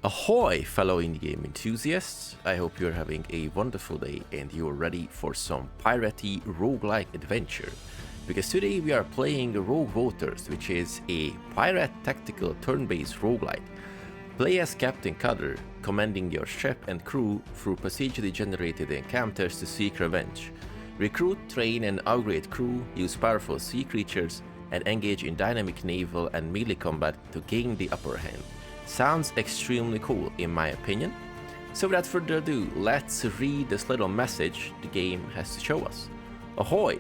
Ahoy, fellow indie game enthusiasts! I hope you're having a wonderful day and you're ready for some piratey roguelike adventure. Because today we are playing Rogue Waters, which is a Pirate Tactical Turn-Based Rogue-lite. Play as Captain Cutter, commanding your ship and crew through procedurally generated encounters to seek revenge. Recruit, train and upgrade crew, use powerful sea creatures, and engage in dynamic naval and melee combat to gain the upper hand. Sounds extremely cool in my opinion. So without further ado, let's read this little message the game has to show us. Ahoy!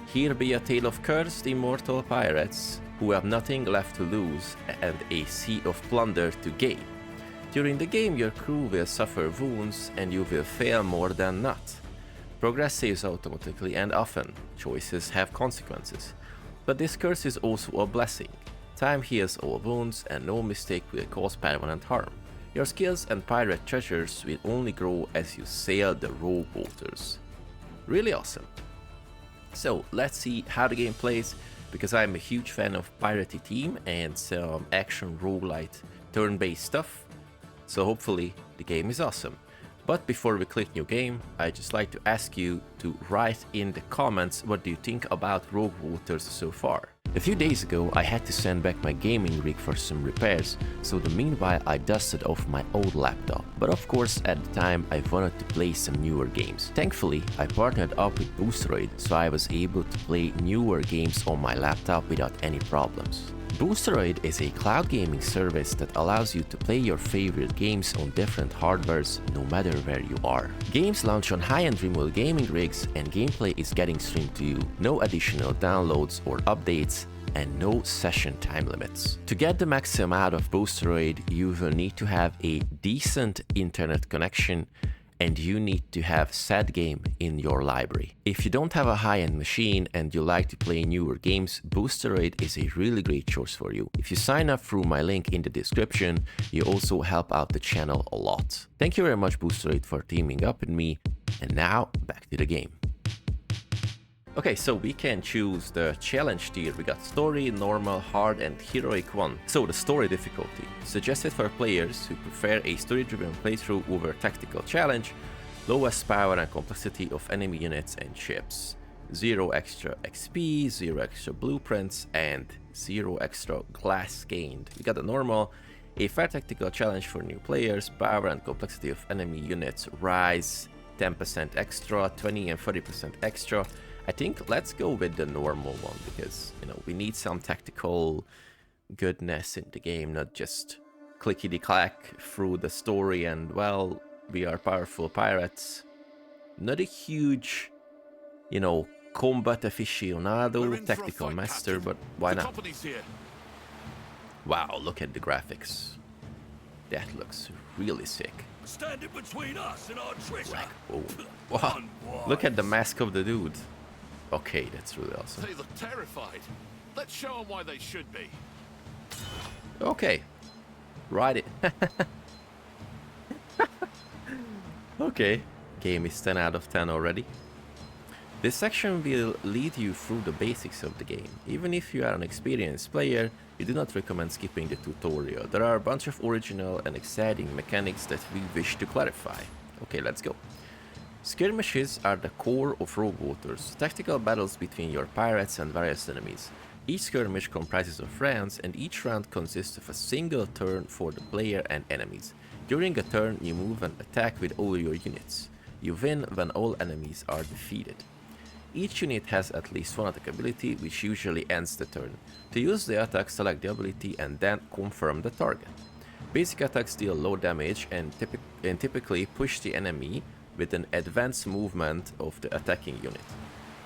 Here be a tale of cursed immortal pirates who have nothing left to lose and a sea of plunder to gain. During the game your crew will suffer wounds and you will fail more than not. Progress saves automatically and often. Choices have consequences. But this curse is also a blessing. Time heals all wounds and no mistake will cause permanent harm. Your skills and pirate treasures will only grow as you sail the rogue waters. Really awesome. So let's see how the game plays, because I'm a huge fan of piratey theme and some action roguelite turn-based stuff. So hopefully the game is awesome. But before we click new game, I'd just like to ask you to write in the comments what do you think about Rogue Waters so far. A few days ago I had to send back my gaming rig for some repairs, so the meanwhile I dusted off my old laptop. But of course at the time I wanted to play some newer games. Thankfully I partnered up with Boosteroid, so I was able to play newer games on my laptop without any problems. Boosteroid is a cloud gaming service that allows you to play your favorite games on different hardwares no matter where you are. Games launch on high-end remote gaming rigs and gameplay is getting streamed to you. No additional downloads or updates and no session time limits. To get the maximum out of Boosteroid, you will need to have a decent internet connection and you need to have sad game in your library. If you don't have a high-end machine and you like to play newer games, Boosteroid is a really great choice for you. If you sign up through my link in the description, you also help out the channel a lot. Thank you very much Boosteroid for teaming up with me, and now back to the game. Okay, so we can choose the challenge tier. We got story, normal, hard and heroic one. So the story difficulty, suggested for players who prefer a story-driven playthrough over tactical challenge, lowest power and complexity of enemy units and ships, 0 extra XP, 0 extra blueprints and 0 extra glass gained. We got the normal, a fair tactical challenge for new players, power and complexity of enemy units rise 10% extra, 20 and 30% extra. I think let's go with the normal one because, you know, we need some tactical goodness in the game, not just clickety-clack through the story and, well, we are powerful pirates. Not a huge, you know, combat aficionado, tactical master, but why not? Wow, look at the graphics. That looks really sick. Stand in between us and our treasure. Like, oh, wow. Look at the mask of the dude. Okay, that's really awesome. They look terrified. Let's show them why they should be. Okay, ride it. Okay, game is 10 out of 10 already. This section will lead you through the basics of the game. Even if you are an experienced player, we do not recommend skipping the tutorial. There are a bunch of original and exciting mechanics that we wish to clarify. Okay, let's go. Skirmishes are the core of Rogue Waters, tactical battles between your pirates and various enemies. Each skirmish comprises of rounds and each round consists of a single turn for the player and enemies. During a turn you move and attack with all your units. You win when all enemies are defeated. Each unit has at least one attack ability which usually ends the turn. To use the attack, select the ability and then confirm the target. Basic attacks deal low damage and typically push the enemy with an advanced movement of the attacking unit.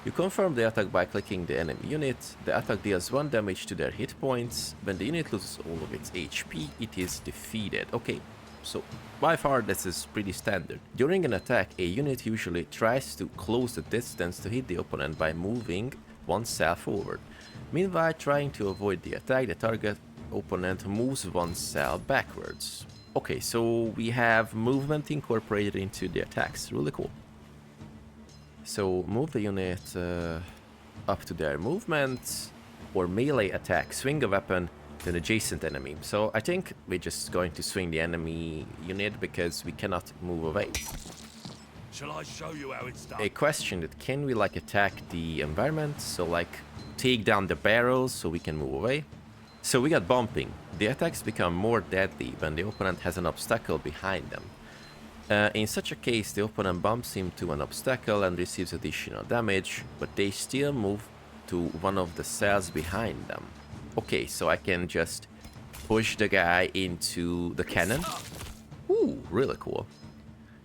You confirm the attack by clicking the enemy unit. The attack deals 1 damage to their hit points. When the unit loses all of its HP, it is defeated. Okay, so by far this is pretty standard. During an attack, a unit usually tries to close the distance to hit the opponent by moving oneself forward. Meanwhile, trying to avoid the attack, the target opponent moves oneself backwards. Okay, so we have movement incorporated into the attacks, really cool. So move the unit up to their movement, or melee attack, swing a weapon, to an adjacent enemy. So I think we're just going to swing the enemy unit because we cannot move away. Shall I show you how it's done? A question that can we like attack the environment? So like take down the barrels so we can move away. So we got bumping. The attacks become more deadly when the opponent has an obstacle behind them. In such a case, the opponent bumps into an obstacle and receives additional damage, but they still move to one of the cells behind them. Okay, so I can just push the guy into the cannon. Ooh, really cool.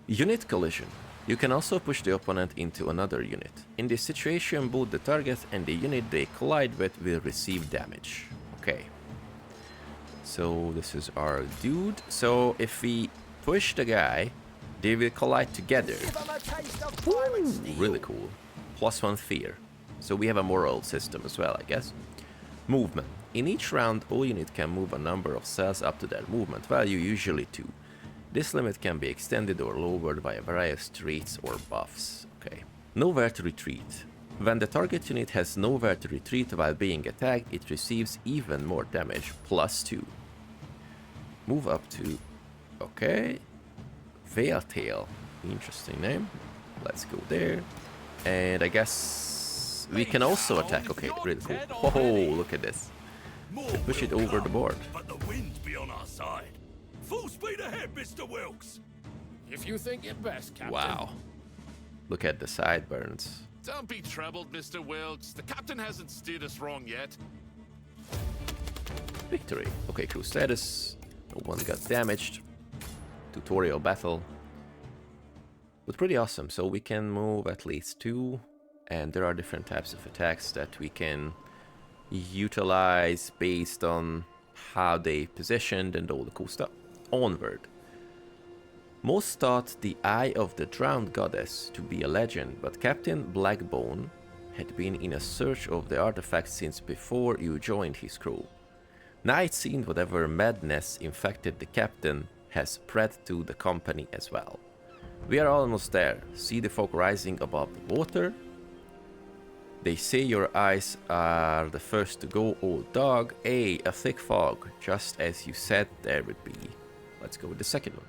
Unit collision. You can also push the opponent into another unit. In this situation, both the target and the unit they collide with will receive damage. Okay. So this is our dude. So if we push the guy, they will collide together. Ooh, really cool. +1 fear. So we have a moral system as well, I guess. Movement. In each round, all units can move a number of cells up to their movement value, usually 2. This limit can be extended or lowered by a variety of traits or buffs. Okay. Nowhere to retreat. When the target unit has nowhere to retreat while being attacked, it receives even more damage, +2. Move up to... Okay. Veiltail. Interesting name. Let's go there. And I guess we can also attack. Okay, really cool. Oh, look at this. Push it over the board. But the wind's be on our side. Full speed ahead, Mr. Wilkes. If you think it best, Captain. Wow. Look at the sideburns. Don't be troubled, Mr. Wilkes. The captain hasn't steered us wrong yet. Victory. Okay, crew status. No one got damaged. Tutorial battle. But pretty awesome. So we can move at least 2. And there are different types of attacks that we can utilize based on how they positioned and all the cool stuff. Onward. Most thought the Eye of the Drowned Goddess to be a legend, but Captain Blackbone had been in a search of the artifact since before you joined his crew. Now it seemed whatever madness infected the captain has spread to the company as well. We are almost there. See the fog rising above the water? They say your eyes are the first to go, old dog. Hey, a thick fog, just as you said there would be. Let's go with the second one.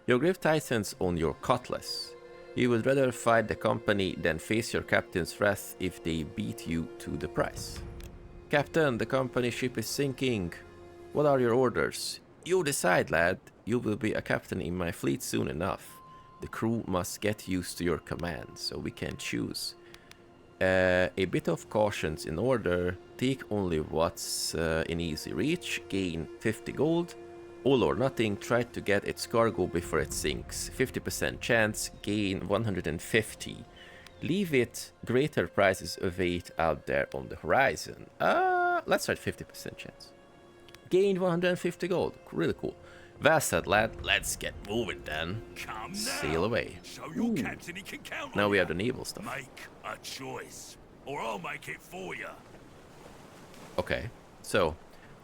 Your grip tightens on your cutlass. You would rather fight the company than face your captain's wrath if they beat you to the price. Captain, the company ship is sinking. What are your orders? You decide, lad. You will be a captain in my fleet soon enough. The crew must get used to your command, so we can choose. A bit of caution's in order. Take only what's in easy reach. Gain 50 gold. All or nothing. Try to get its cargo before it sinks. 50% chance. Gain 150. Leave it. Greater prizes await out there on the horizon. Let's try 50% chance. Gain 150 gold. Really cool. Well said, lad. Let's get moving then. Come now. Sail away. Show your captain he can count Now on we you. have the naval stuff. Make a choice, or I'll make it for you. Okay, so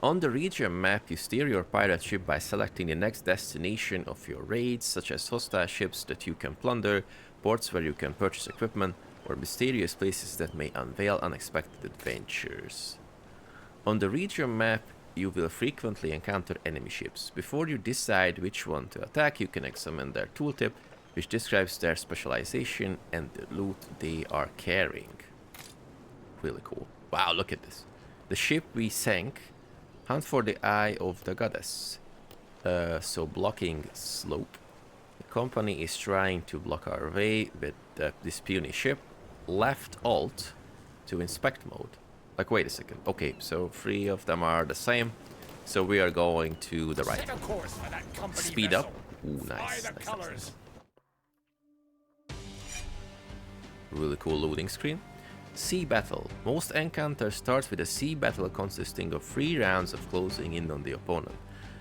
on the region map, you steer your pirate ship by selecting the next destination of your raids, such as hostile ships that you can plunder, ports where you can purchase equipment, or mysterious places that may unveil unexpected adventures. On the region map, you will frequently encounter enemy ships. Before you decide which one to attack, you can examine their tooltip, which describes their specialization and the loot they are carrying. Really cool. Wow, look at this. The ship we sank. Hunt for the Eye of the Goddess. So blocking slope. The company is trying to block our way with this puny ship. Left alt to inspect mode. Like, wait a second. Okay, so 3 of them are the same. So we are going to the right. Set a course for that company Speed vessel. up. Ooh, Fly nice. the Nice, colors. nice. Really cool loading screen. Sea battle. Most encounters start with a sea battle consisting of 3 rounds of closing in on the opponent.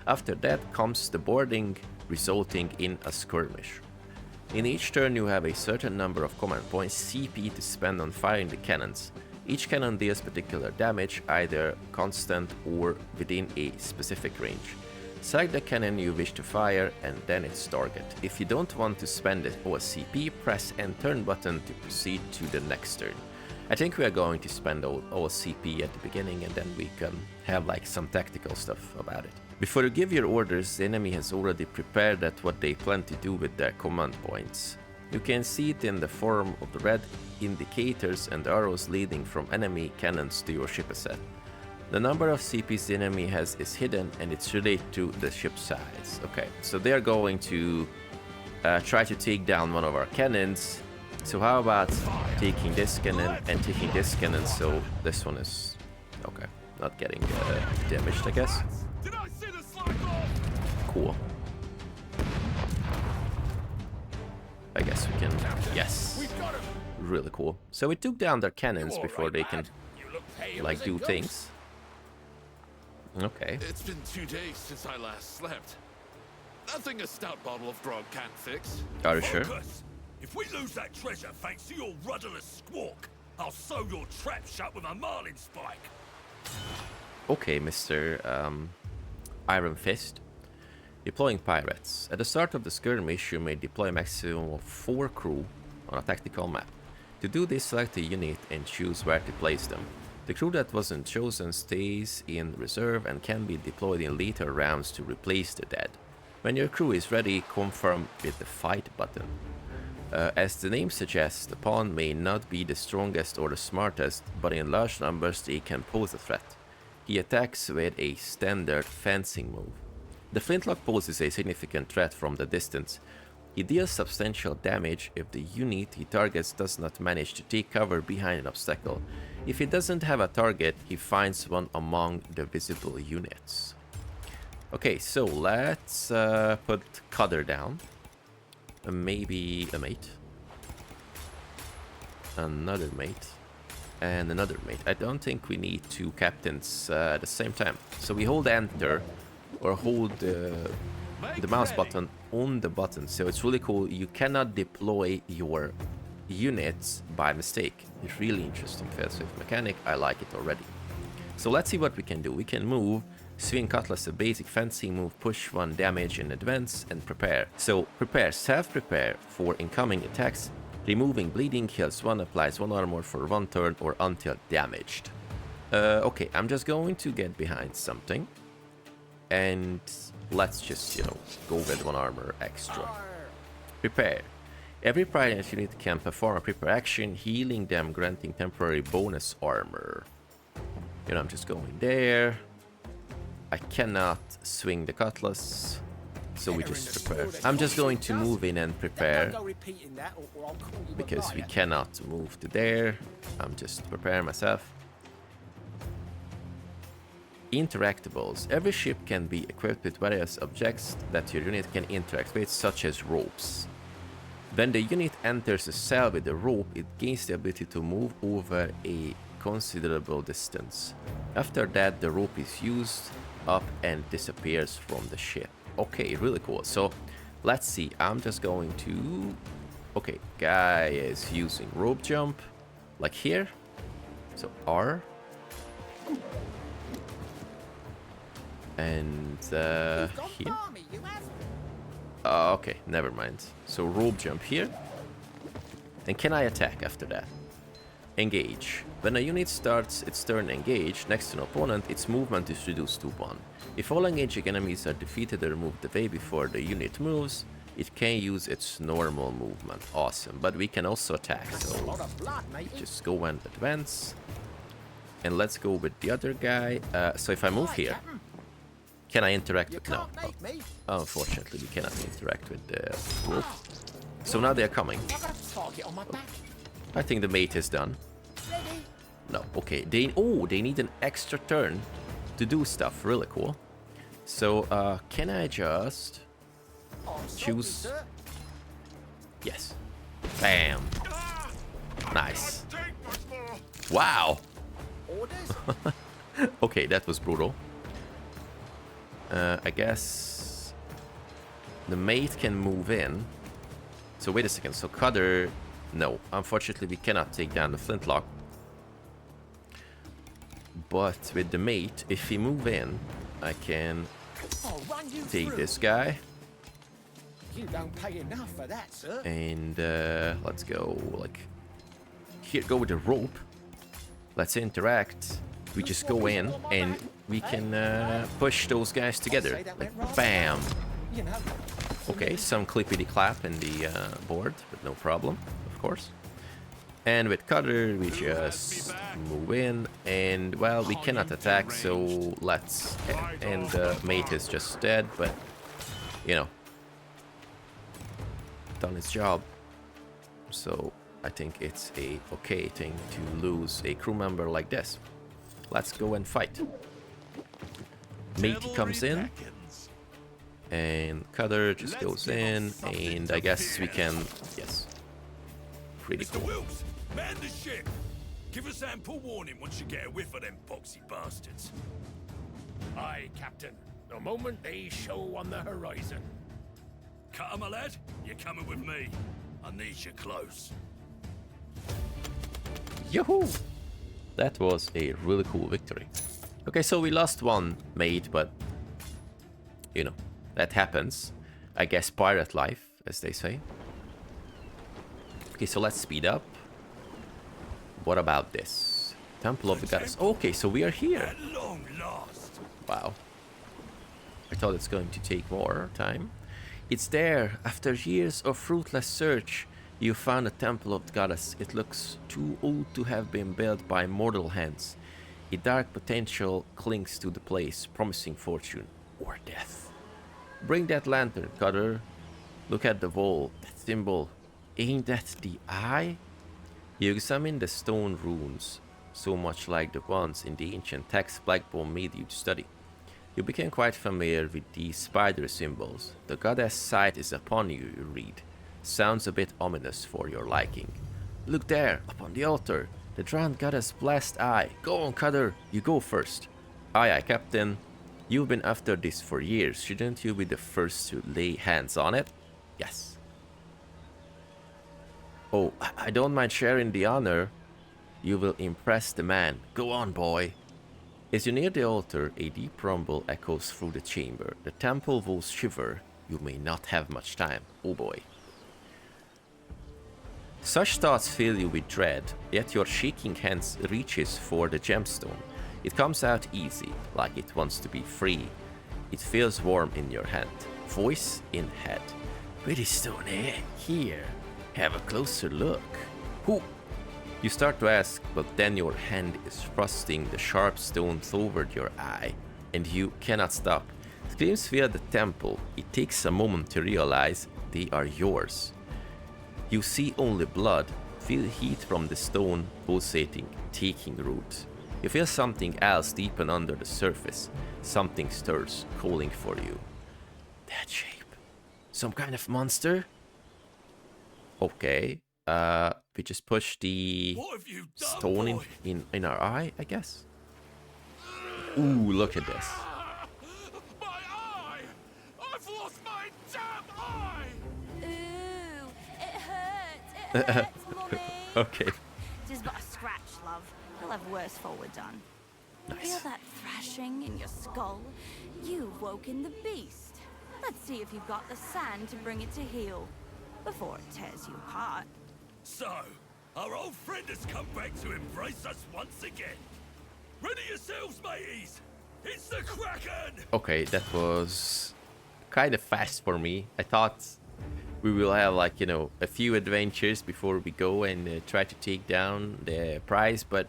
After that comes the boarding, resulting in a skirmish. In each turn you have a certain number of command points CP to spend on firing the cannons. Each cannon deals particular damage, either constant or within a specific range. Select the cannon you wish to fire and then its target. If you don't want to spend it or CP, press N turn button to proceed to the next turn. I think we are going to spend all CP at the beginning, and then we can have like some tactical stuff about it. Before you give your orders, the enemy has already prepared at what they plan to do with their command points. You can see it in the form of the red indicators and arrows leading from enemy cannons to your ship asset. The number of CPs the enemy has is hidden, and it's related to the ship size. Okay, so they are going to try to take down one of our cannons. So how about taking this cannon and taking this cannon, so this one is, okay, not getting damaged, I guess. Cool. I guess we can, yes, really cool. So we took down their cannons before they can, like, do things. Okay. It's been 2 days since I last slept. Nothing a stout bottle of grog can't fix. Are you sure? If we lose that treasure thanks to your rudderless squawk, I'll sew your trap shut with a marlin spike. Okay, Mr. Iron Fist. Deploying pirates. At the start of the skirmish, you may deploy a maximum of 4 crew on a tactical map. To do this, select a unit and choose where to place them. The crew that wasn't chosen stays in reserve and can be deployed in later rounds to replace the dead. When your crew is ready, confirm with the fight button. As the name suggests, the pawn may not be the strongest or the smartest, but in large numbers they can pose a threat. He attacks with a standard fencing move. The flintlock poses a significant threat from the distance. He deals substantial damage if the unit he targets does not manage to take cover behind an obstacle. If he doesn't have a target, he finds one among the visible units. Okay, so let's put Cutter down. Maybe a mate. Another mate. And another mate. I don't think we need 2 captains at the same time. So we hold Enter or hold the mouse button on the button. So it's really cool. You cannot deploy your units by mistake. It's really interesting failsafe mechanic. I like it already. So let's see what we can do. We can move, swing cutlass, a basic fencing move, push 1 damage in advance, and prepare. So prepare, self-prepare for incoming attacks. Removing bleeding, heals 1, applies 1 armor for 1 turn or until damaged. Okay, I'm just going to get behind something. And let's just, you know, go with 1 armor extra. Prepare. Every pirate unit can perform a prepare action, healing them, granting temporary bonus armor. You know, I'm just going there. I cannot swing the cutlass, so we just prepare. I'm just going to move in and prepare, because we cannot move to there. I'm just preparing myself. Interactables. Every ship can be equipped with various objects that your unit can interact with, such as ropes. When the unit enters a cell with a rope, it gains the ability to move over a considerable distance. After that, the rope is used up and disappears from the ship. Okay, really cool. So let's see. I'm just going to, okay, guy is using rope jump like here. So R and here. Okay, never mind. So rope jump here. And can I attack after that? Engage. When a unit starts its turn engaged next to an opponent, its movement is reduced to 1. If all engaging enemies are defeated or moved away before the unit moves, it can use its normal movement. Awesome. But we can also attack, so just go and advance. And let's go with the other guy. So if I move here, can I interact with... No. Oh, unfortunately, we cannot interact with the rope. So now they're coming. I think the mate is done. No, okay. They need an extra turn to do stuff. Really cool. So, can I just choose? Yes. Bam. Nice. Wow. Okay, that was brutal. I guess the mate can move in. So wait a second. So Cutter, no. Unfortunately, we cannot take down the flintlock. But with the mate, if we move in, I can take this guy. You don't pay enough for that, sir. And let's go like here. Go with the rope. let's interact. We just go in and we can push those guys together. Like, bam! You know. Okay, some clippity clap in the board, but no problem, of course. And with Cutter, we just move in, and well, we cannot attack, so let's. And mate is just dead, but you know, done its job. So I think it's a okay thing to lose a crew member like this. Let's go and fight. Matey comes in, and Cutter just goes in, and I guess we can. Yes, pretty Mr. cool. Wilkes, man the ship. Give us ample warning once you get a whiff of them boxy bastards. Aye, Captain. The moment they show on the horizon. Cutter, my lad, you're coming with me. I need you close. Yahoo! That was a really cool victory. Okay, so we lost one mate, but you know, that happens. I guess pirate life, as they say. Okay, so let's speed up. What about this? Temple of the Goddess. Okay, so we are here. At long last. Wow. I thought it's going to take more time. It's there. After years of fruitless search, you found a temple of the goddess. It looks too old to have been built by mortal hands. A dark potential clings to the place, promising fortune or death. Bring that lantern, Cutter. Look at the wall. That symbol. Ain't that the eye? You examine the stone runes, so much like the ones in the ancient text Blackbone made you to study. You became quite familiar with these spider symbols. The goddess' sight is upon you, you read. Sounds a bit ominous for your liking. Look there, upon the altar. The drowned goddess' blessed eye. Go on, Cutter. You go first. Aye, aye, Captain. You've been after this for years. Shouldn't you be the first to lay hands on it? Yes. Oh, I don't mind sharing the honor. You will impress the man. Go on, boy. As you near the altar, a deep rumble echoes through the chamber. The temple walls shiver. You may not have much time. Oh boy. Such thoughts fill you with dread, yet your shaking hands reaches for the gemstone. It comes out easy, like it wants to be free. It feels warm in your hand. Voice in head. Pretty stone, eh? Here. Have a closer look. Who? You start to ask, but then your hand is thrusting the sharp stone toward your eye, and you cannot stop. Screams fill the temple. It takes a moment to realize they are yours. You see only blood, feel heat from the stone pulsating, taking root. You feel something else deepen under the surface. Something stirs, calling for you. That shape. Some kind of monster? Okay. We just push the What have you done, stone boy? in our eye, I guess. Ooh, look at this. My eye! I've lost my damn eye! Ooh, it hurts, Mummy. Okay. Just but a scratch, love. You'll have worse forward done. Feel Nice. that thrashing in your skull? You've woken the beast. Let's see if you've got the sand to bring it to heel before it tears you apart. So, our old friend has come back to embrace us once again. Ready yourselves, mateys! It's the Kraken! Okay, that was kind of fast for me. I thought we will have, like, you know, a few adventures before we go and try to take down the prize, but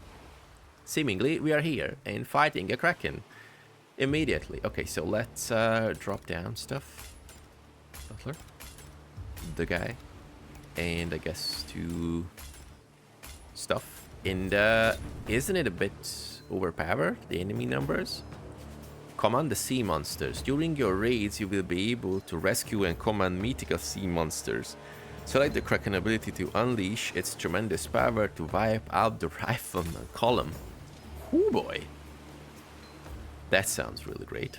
seemingly we are here and fighting a Kraken immediately. Okay, so let's drop down stuff. Butler. The guy. And I guess to stuff. And isn't it a bit overpowered, the enemy numbers? Command the sea monsters. During your raids, you will be able to rescue and command mythical sea monsters. Select the Kraken ability to unleash its tremendous power to wipe out the rifleman column. Oh boy. That sounds really great.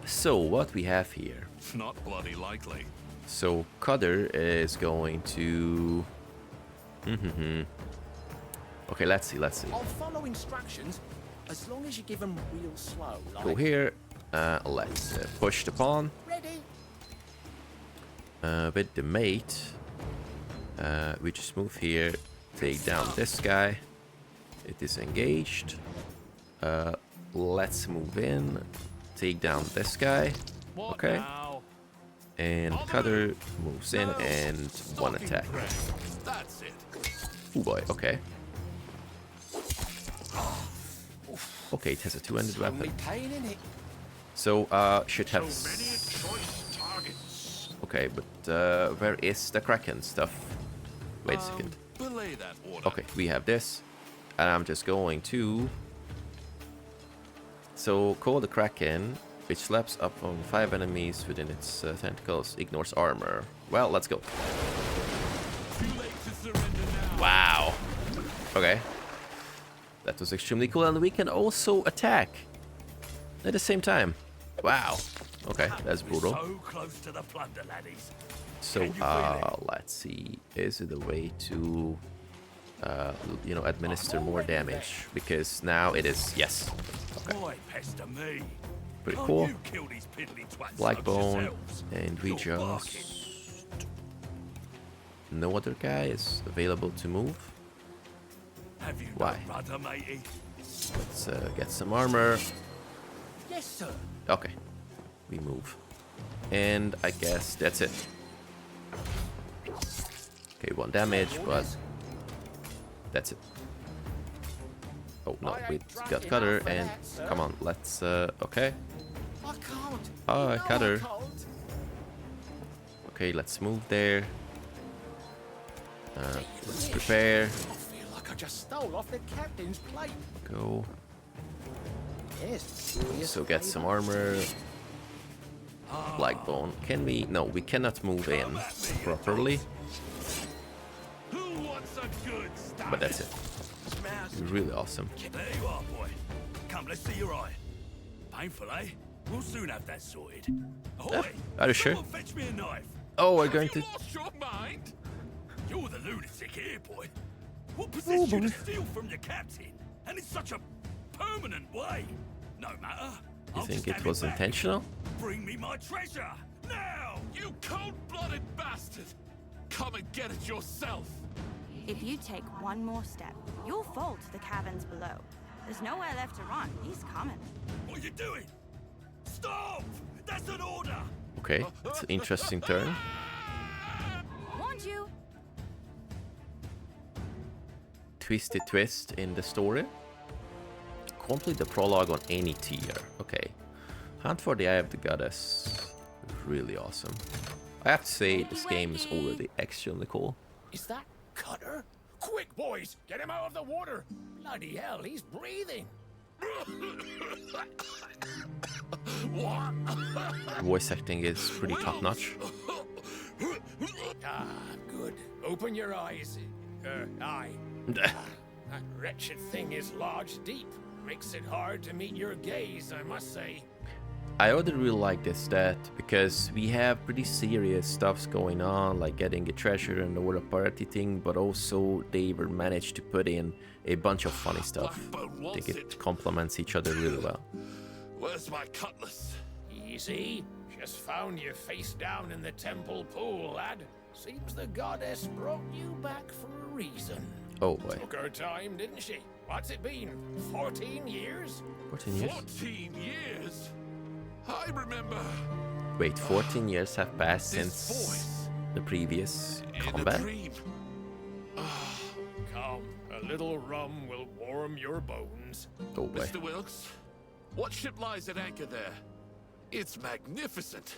So, what we have here? Not bloody likely. So, Cutter is going to... Okay, let's see. I'll follow instructions as long as you give them real slow. Like, Go here. Let's push the pawn. ready? With the mate, we just move here, take down this guy. It is engaged. Let's move in. Take down this guy. Okay. And Cutter moves in and one attack. That's it. Oh boy, okay. Okay, it has a two-handed weapon. So, should have... Okay, but where is the Kraken stuff? Wait a second. Belay that order. Okay, we have this. And I'm just going to... So, call the Kraken, which slaps up on 5 enemies within its tentacles, ignores armor. Well, let's go. Too late to surrender now. Wow. Okay. That was extremely cool, and we can also attack at the same time. Wow. Okay, that's brutal. So close to the plunder, laddies. So, let's see. Is it a way to, you know, administer more damage? Because now it is, yes. Okay. Why pester me? Pretty Can't cool. you kill these piddly twats Blackbone, yourselves? and we You're barking. just... No other guy is available to move. Have you Why? no rudder, matey? Let's get some armor. Yes, sir. Okay, we move. And I guess that's it. Okay, 1 damage, but that's it. Oh no, we got Cutter, and come on, let's, okay. I can't. Oh, Cutter. I can't. Okay, let's move there. Let's prepare. I feel like I just stole off the captain's plate. Go. Yes. So get some armor. Blackbone. Can we? No, we cannot move in properly. Who wants a good stuff? But that's it. Really awesome. There you are, boy. Come, let's see your eye. Painful, eh? We'll soon have that sorted. Ahoy! Are you sure? Someone fetch me a knife. Oh, we're going to. Lost your mind? You're the lunatic here, boy. What possessed you to steal from your captain? And in such a permanent way? No matter. You I'll think stab it was back. intentional? Bring me my treasure! Now! You cold-blooded bastard! Come and get it yourself! If you take one more step, you'll fall to the caverns below. There's nowhere left to run. He's coming. What are you doing? Stop! That's an order! Okay, it's an interesting turn. Warned you. Twisted twist in the story. Complete the prologue on any tier. Okay. Hunt for the Eye of the Goddess. Really awesome. I have to say, this game is already extremely cool. Is that Cutter? Quick, boys! Get him out of the water! Bloody hell, he's breathing! What? Voice acting is pretty top notch. Ah, good. Open your eyes. Eye. That wretched thing is lodged deep. Makes it hard to meet your gaze, I must say. I would really like this stat because we have pretty serious stuffs going on, like getting a treasure and all the party thing, but also they were managed to put in a bunch of funny stuff. I think it complements each other really well. Where's my cutlass? Easy. Just found you face down in the temple pool, lad. Seems the goddess brought you back for a reason. Oh boy. Took her time, didn't she? What's it been? 14 years? 14 years? 14 years? I remember. Wait, 14 years have passed This since voice the previous in a combat? dream. Come, a little rum will warm your bones. Oh boy. Mr. Wilkes, what ship lies at anchor there? It's magnificent.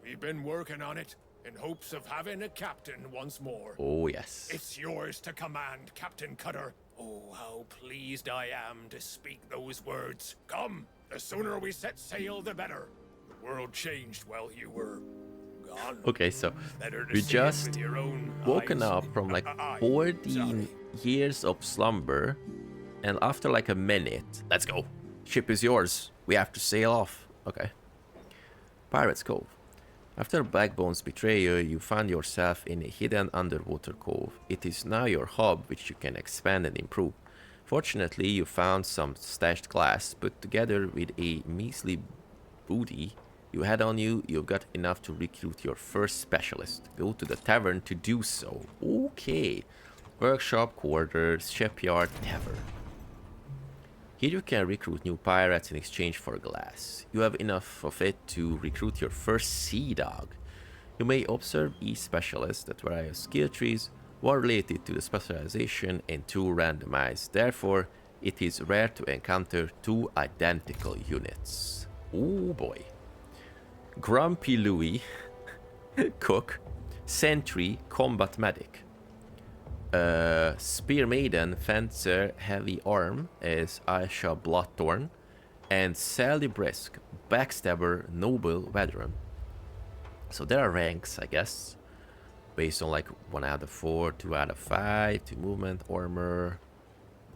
We've been working on it in hopes of having a captain once more. Oh yes. It's yours to command, Captain Cutter. Oh, how pleased I am to speak those words. Come, the sooner we set sail, the better. The world changed while you were gone. Okay, so Better to we see it just with your own woken eyes. up from like Aye, 14 sorry. years of slumber, and after like a minute, let's go. Ship is yours. We have to sail off. Okay. Pirate's Cove. After Blackbone's betrayal, you found yourself in a hidden underwater cove. It is now your hub, which you can expand and improve. Fortunately, you found some stashed glass, but together with a measly booty you had on you, you've got enough to recruit your first specialist. Go to the tavern to do so. Okay. Workshop, quarters, shipyard, tavern. Here you can recruit new pirates in exchange for glass. You have enough of it to recruit your first sea dog. You may observe each specialist at various skill trees, one related to the specialization and two randomized. Therefore, it is rare to encounter two identical units. Oh boy. Grumpy Louie, Cook, Sentry, Combat Medic. Spear Maiden, Fencer, Heavy Arm is Aisha Bloodthorn, and Sally Brisk, Backstabber, Noble, Veteran. So there are ranks, I guess, based on like 1 out of 4, 2 out of 5, 2 movement, armor,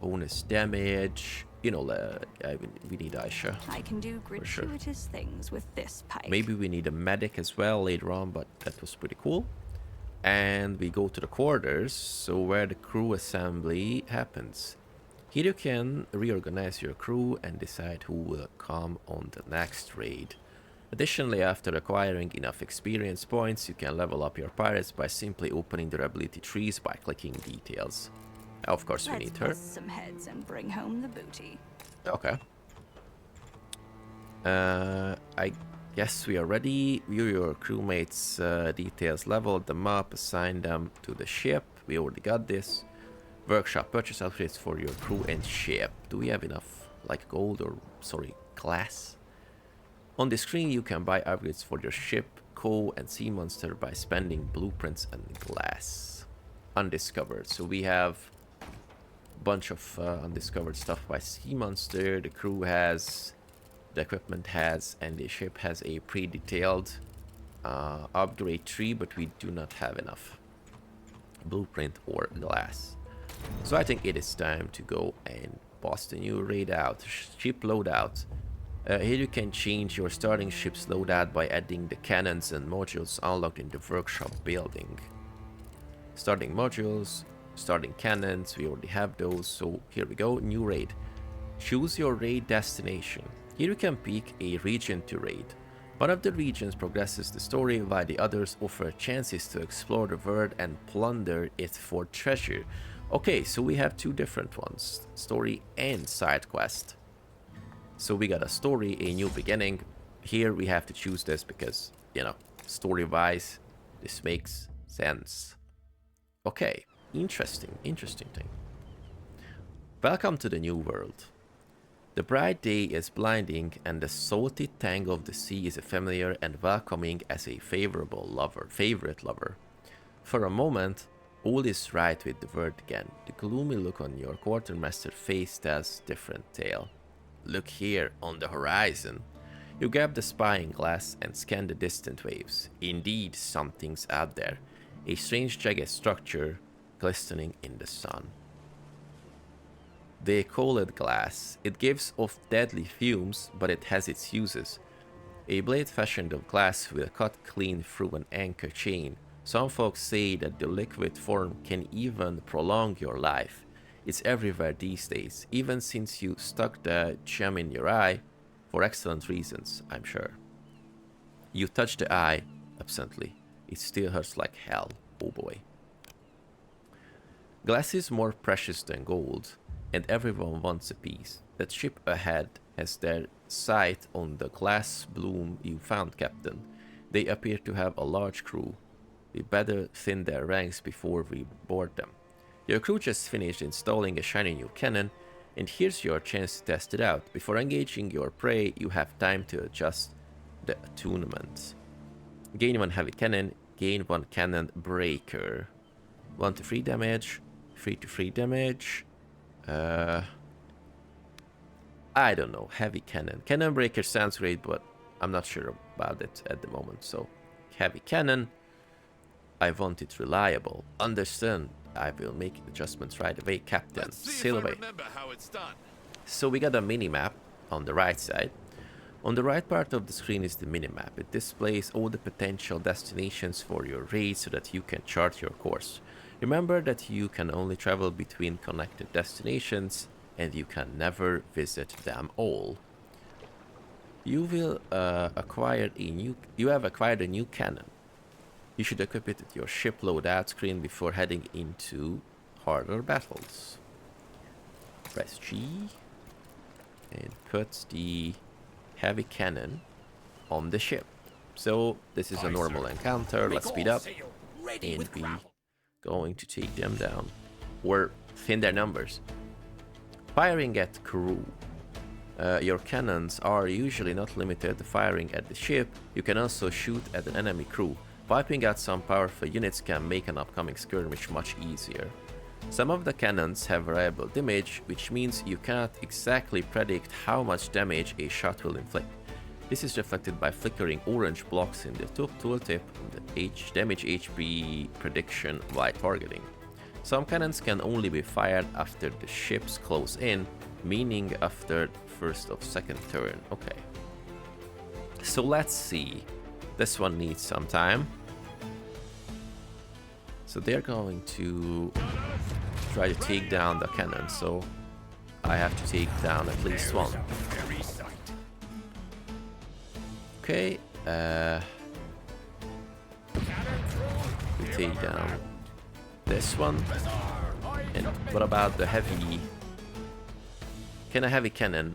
bonus damage. You know, we need Aisha. I can do gratuitous things with this pike. Maybe we need a medic as well later on, but that was pretty cool. And we go to the quarters, so where the crew assembly happens. Here you can reorganize your crew and decide who will come on the next raid. Additionally, after acquiring enough experience points, you can level up your pirates by simply opening their ability trees by clicking details. Of course, we need her. Let's bust some heads and bring home the booty. Okay. I guess we are ready. View your crewmates' details, level them up, assign them to the ship. We already got this. Workshop, purchase outfits for your crew and ship. Do we have enough, like gold or, sorry, glass? On the screen, you can buy upgrades for your ship, Cove, and sea monster by spending blueprints and glass. Undiscovered. So we have a bunch of undiscovered stuff by sea monster. The crew has, the equipment has, and the ship has a pre-detailed upgrade tree, but we do not have enough blueprint or glass. So I think it is time to go and boss the new raid out. Ship loadout. Here you can change your starting ship's loadout by adding the cannons and modules unlocked in the workshop building. Starting modules, starting cannons, we already have those, so here we go, new raid. Choose your raid destination. Here you can pick a region to raid. One of the regions progresses the story, while the others offer chances to explore the world and plunder it for treasure. Okay, so we have two different ones, story and side quest. So we got a story, a new beginning. Here we have to choose this because, you know, story-wise, this makes sense. Okay, interesting thing. Welcome to the new world. The bright day is blinding and the salty tang of the sea is familiar and welcoming as a favorite lover. For a moment, all is right with the world again. The gloomy look on your quartermaster's face tells different tale. Look here, on the horizon. You grab the spying glass and scan the distant waves. Indeed, something's out there. A strange jagged structure glistening in the sun. They call it glass. It gives off deadly fumes, but it has its uses. A blade fashioned of glass will cut clean through an anchor chain. Some folks say that the liquid form can even prolong your life. It's everywhere these days, even since you stuck the gem in your eye, for excellent reasons, I'm sure. You touch the eye absently. It still hurts like hell, oh boy. Glass is more precious than gold, and everyone wants a piece. That ship ahead has their sight on the glass bloom you found, Captain. They appear to have a large crew. We better thin their ranks before we board them. Your crew just finished installing a shiny new cannon, and here's your chance to test it out. Before engaging your prey, you have time to adjust the attunement. Gain 1 heavy cannon, gain 1 cannon breaker. 1 to 3 damage, 3 to 3 damage. I don't know, heavy cannon. Cannon breaker sounds great, but I'm not sure about it at the moment. So, heavy cannon. I want it reliable. Understand. I will make adjustments right away, Captain. Sail away. So we got a mini-map on the right side. On the right part of the screen is the mini-map. It displays all the potential destinations for your raid so that you can chart your course. Remember that you can only travel between connected destinations and you can never visit them all. You will have acquired a new cannon. You should equip it at your ship loadout screen before heading into harder battles. Press G. and put the heavy cannon on the ship. So this is a normal encounter. Let's speed up, and we going to take them down or thin their numbers. Firing at crew. Your cannons are usually not limited to firing at the ship. You can also shoot at an enemy crew. Wiping out some powerful units can make an upcoming skirmish much easier. Some of the cannons have variable damage, which means you cannot exactly predict how much damage a shot will inflict. This is reflected by flickering orange blocks in the top tooltip, the damage HP prediction while targeting. Some cannons can only be fired after the ships close in, meaning after first or second turn. Okay. So let's see. This one needs some time. So they're going to try to take down the cannon, so I have to take down at least one. Okay, we take down this one. And what about the heavy? Can a heavy cannon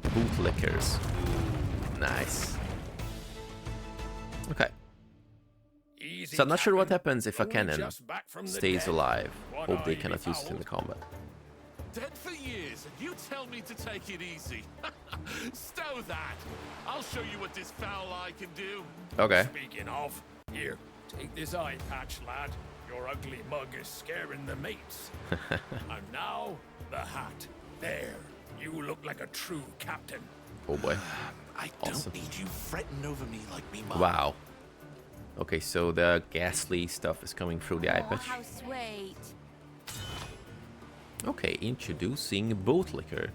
bootlickers? Nice. Okay. So I'm not sure what happens if a cannon stays alive. Hope they cannot use it in the combat. Dead for years, and you tell me to take it easy. Stow that. I'll show you what this foul eye can do. Okay. Speaking of, here, take this eye patch, lad. Your ugly mug is scaring the mates. And now, the hat. There. You look like a true captain. Oh boy. I Awesome. don't need you fretting over me like me mom. Wow. Okay, so the ghastly stuff is coming through the eye Oh, patch. how sweet. Okay, introducing Bootlicker.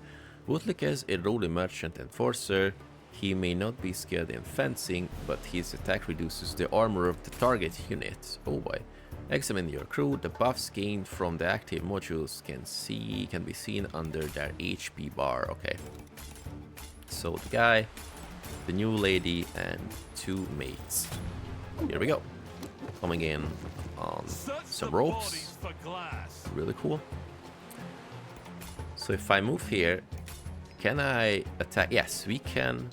Bootlicker is a roly merchant enforcer. He may not be skilled in fencing, but his attack reduces the armor of the target unit. Oh boy. Examine your crew. The buffs gained from the active modules can be seen under their HP bar. Okay. So the guy, the new lady, and two mates. Here we go. Coming in on some ropes. Really cool. So if I move here, can I attack? Yes, we can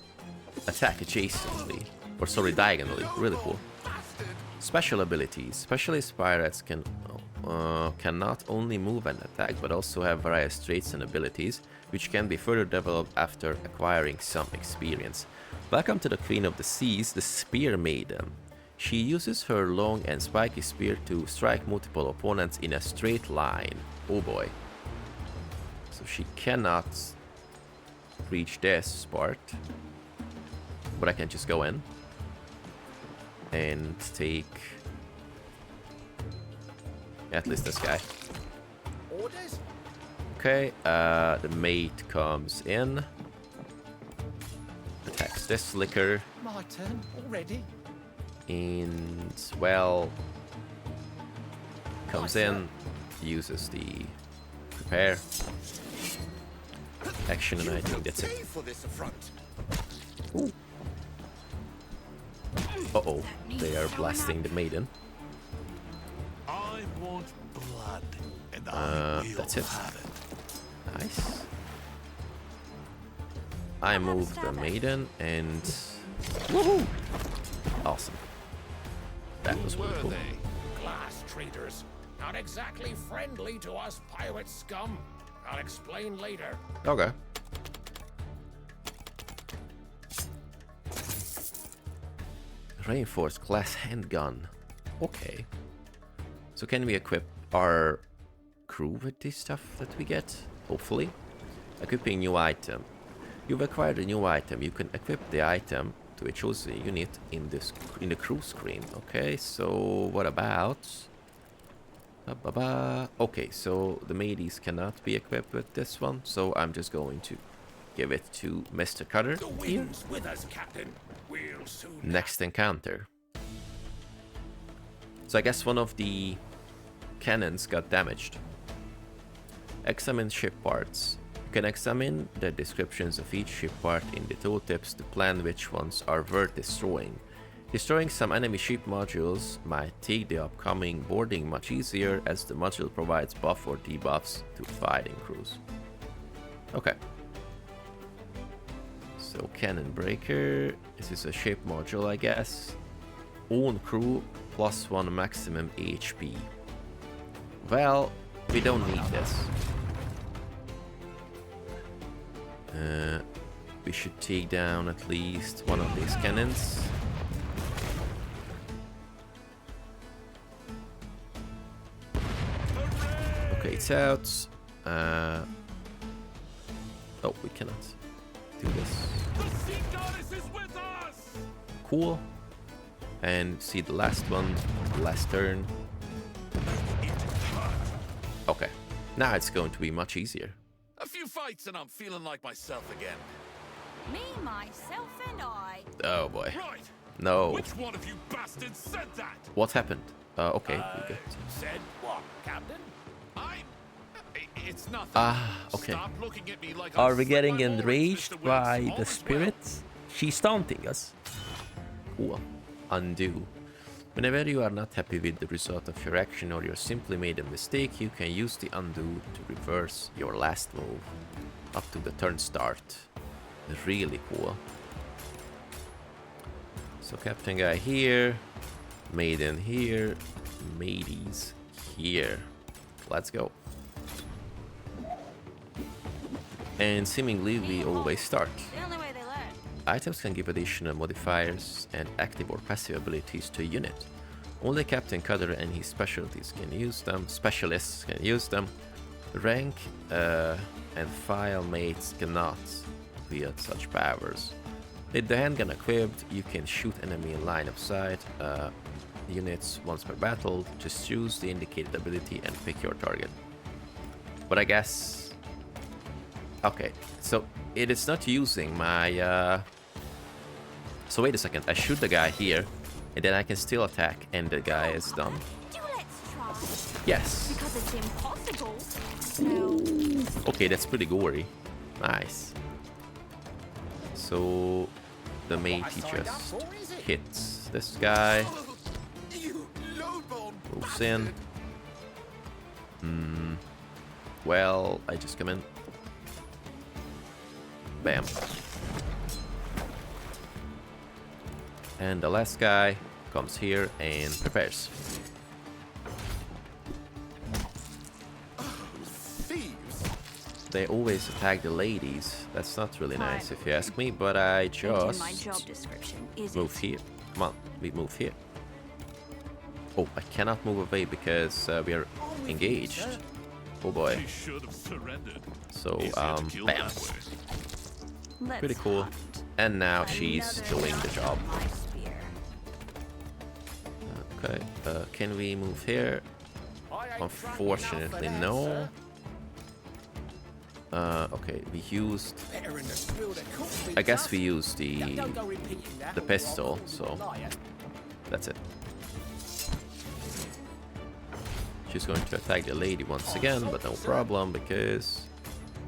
attack adjacently. Or sorry, diagonally. Really cool. Special abilities. Specialist pirates can not only move and attack, but also have various traits and abilities, which can be further developed after acquiring some experience. Welcome to the Queen of the Seas, the Spear Maiden. She uses her long and spiky spear to strike multiple opponents in a straight line. Oh boy. So she cannot reach this part, but I can just go in and take at least this guy. Orders? Okay, the mate comes in, attacks this liquor, My turn already? and well, comes in, uses the prepare action, and I think that's it. For this affront. Ooh. Uh-oh, they are blasting the maiden. I want blood, and I will That's it. have it. Nice. I moved the maiden and woohoo! Awesome. That was really Were cool. they? Glass traders. Not exactly friendly to us pirate scum. I'll explain later. Okay. Reinforced glass handgun. Okay. So can we equip our crew with this stuff that we get? Hopefully. Equipping new item. You've acquired a new item. You can equip the item to a chosen unit in the crew screen. Okay, so what about? Okay, so the mateys cannot be equipped with this one, so I'm just going to give it to Mr. Cutter The here. wind's with us, Captain. We'll soon. Next encounter. So I guess one of the cannons got damaged. Examine ship parts. You can examine the descriptions of each ship part in the tooltips to plan which ones are worth destroying. Destroying some enemy ship modules might take the upcoming boarding much easier, as the module provides buff or debuffs to fighting crews. Okay. So cannon breaker. This is a ship module, I guess. Own crew +1 maximum HP. Well, we don't need this. We should take down at least one of these cannons. Okay, it's out. Oh, we cannot do this. Cool. And see the last one, last turn. Okay, now it's going to be much easier. A few fights and I'm feeling like myself again. Me, myself, and I. Oh boy. Right. No. Which one of you bastards said that? What happened? Okay, we good. Said what, Captain? It's nothing. Okay. Stop looking at me like Are I'll we flip getting my horns, enraged Mr. by Wilkes. All the is spirits? She's taunting us. Cool. Undo. Whenever you are not happy with the result of your action or you simply made a mistake, you can use the undo to reverse your last move up to the turn start. Really cool. So Captain Guy here, Maiden here, Mateys here. Let's go. And seemingly we always start. The only way they learn. Items can give additional modifiers and active or passive abilities to a unit. Only Captain Cutter and his specialties can use them. Specialists can use them. Rank and file mates cannot wield such powers. With the handgun equipped, you can shoot enemy in line of sight. Units once per battle. Just choose the indicated ability and pick your target. But I guess... Okay, so it is not using my... So wait a second, I shoot the guy here, and then I can still attack, and the guy is done. Do let's try. Yes. Because it's impossible. No. Okay, that's pretty gory. Nice. So the matey just hits this guy. Moves in. Well, I just come in. Bam. And the last guy comes here and prepares. They always attack the ladies. That's not really nice if you ask me, but I just My job description is move here. Come on, we move here. Oh, I cannot move away because we are engaged. Oh boy. He should have surrendered. So, Easier to kill bam. that way. Let's Pretty cool. hunt. And now she's Another doing the job. my spear. Okay, can we move here? Unfortunately, no. Okay, we used... I guess we used the pistol, so that's it. She's going to attack the lady once again, but no problem, because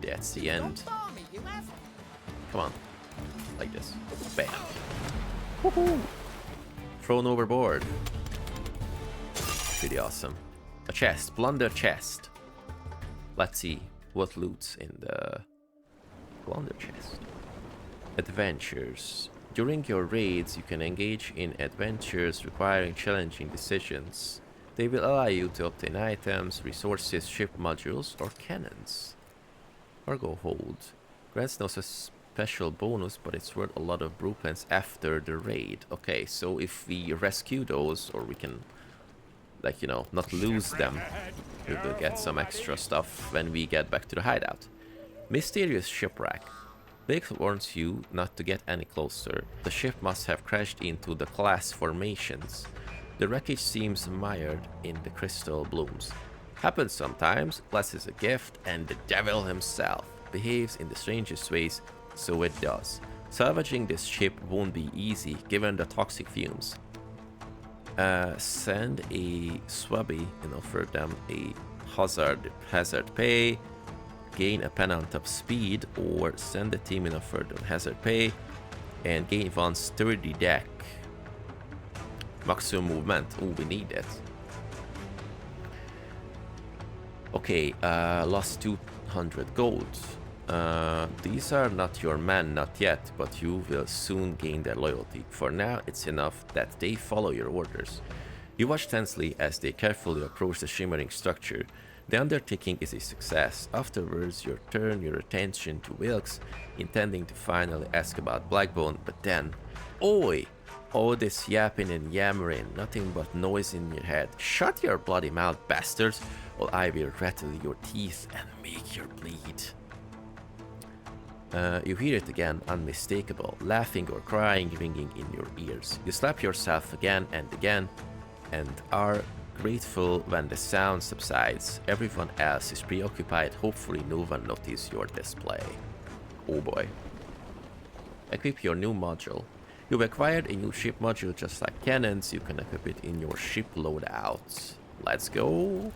that's the end. Come on, like this. Bam. Woohoo! Thrown overboard. Pretty awesome. A chest, plunder chest. Let's see what loot's in the plunder chest. Adventures. During your raids, you can engage in adventures requiring challenging decisions. They will allow you to obtain items, resources, ship modules, or cannons. Cargo hold. Grants no special bonus, but it's worth a lot of brew points after the raid. Okay, so if we rescue those, or we can, like, you know, not lose them, we will get some extra stuff when we get back to the hideout. Mysterious Shipwreck. Blake warns you not to get any closer. The ship must have crashed into the class formations. The wreckage seems mired in the crystal blooms. Happens sometimes, glass is a gift, and the devil himself behaves in the strangest ways, so it does. Salvaging this ship won't be easy given the toxic fumes. Send a swabby and offer them a hazard pay, gain a penalty of speed, or send a team and offer them hazard pay and gain one sturdy deck. Maximum movement. Oh, we need it. Okay, lost 200 gold. These are not your men, not yet, but you will soon gain their loyalty. For now, it's enough that they follow your orders. You watch tensely as they carefully approach the shimmering structure. The undertaking is a success. Afterwards, you turn your attention to Wilkes, intending to finally ask about Blackbone, but then... Oi! All this yapping and yammering, nothing but noise in your head. Shut your bloody mouth, bastards, or I will rattle your teeth and make you bleed. You hear it again, unmistakable, laughing or crying ringing in your ears. You slap yourself again and are grateful when the sound subsides. Everyone else is preoccupied, hopefully no one notices your display. Oh boy. Equip your new module. You've acquired a new ship module just like cannons, you can equip it in your ship loadouts. Let's go!